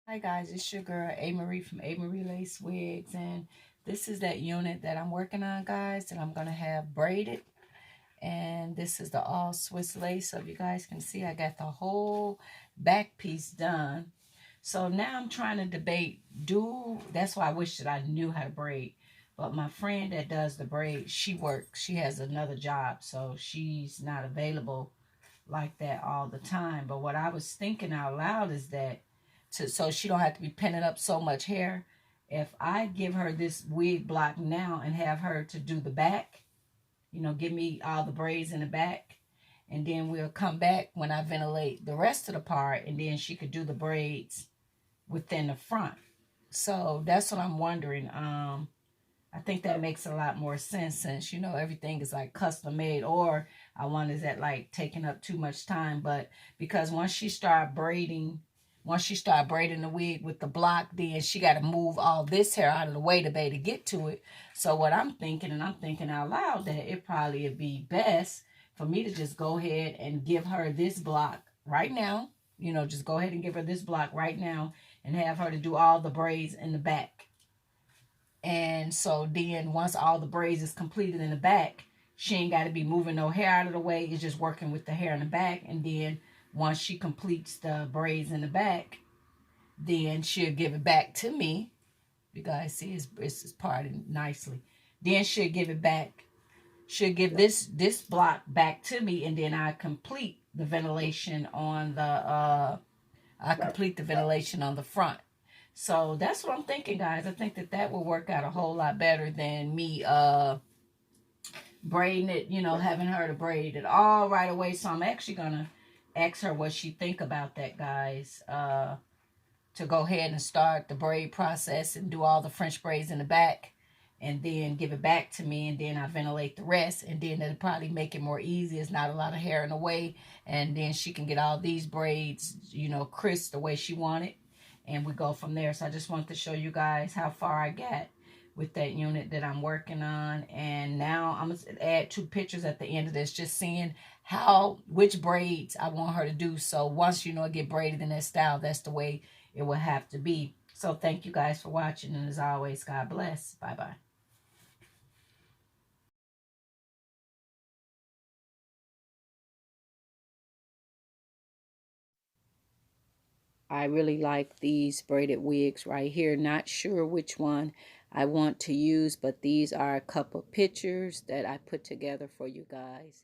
Hi guys, it's your girl A Marie from A Marie Lace Wigs, and this is that unit that I'm working on, guys, that I'm gonna have braided. And this is the all Swiss lace, so if you guys can see, I got the whole back piece done. So now I'm trying to debate, that's why I wish that I knew how to braid. But my friend that does the braid, she works, she has another job, so she's not available like that all the time. But what I was thinking out loud is that so she don't have to be pinning up so much hair. If I give her this wig block now and have her to do the back, give me all the braids in the back, and then we'll come back when I ventilate the rest of the part, and then she could do the braids within the front. So that's what I'm wondering. I think that makes a lot more sense since, everything is like custom made, or I wanted that like taking up too much time. But because once she start braiding the wig with the block, then she got to move all this hair out of the way to be able to get to it. So what I'm thinking, and I'm thinking out loud, that it probably would be best for me to just go ahead and give her this block right now. Just go ahead and give her this block right now and have her to do all the braids in the back. And so then once all the braids is completed in the back, she ain't got to be moving no hair out of the way. It's just working with the hair in the back. And then once she completes the braids in the back, then she'll give it back to me. You guys see it's parted nicely. Then she'll give it back. She'll give this block back to me, and then I complete the ventilation on the front. So that's what I'm thinking, guys. I think that will work out a whole lot better than me braiding it, having her to braid it all right away. So I'm actually gonna ask her what she think about that, guys. To go ahead and start the braid process and do all the French braids in the back, and then give it back to me, and then I ventilate the rest, and then it'll probably make it more easy. It's not a lot of hair in the way, and then she can get all these braids, crisp the way she wanted, and we go from there. So I just wanted to show you guys how far I got with that unit that I'm working on. And now I'm gonna add 2 pictures at the end of this, just seeing which braids I want her to do. So once it get braided in that style, that's the way it will have to be. So thank you guys for watching, and as always, God bless. Bye bye. I really like these braided wigs right here. Not sure which one I want to use, but these are a couple pictures that I put together for you guys.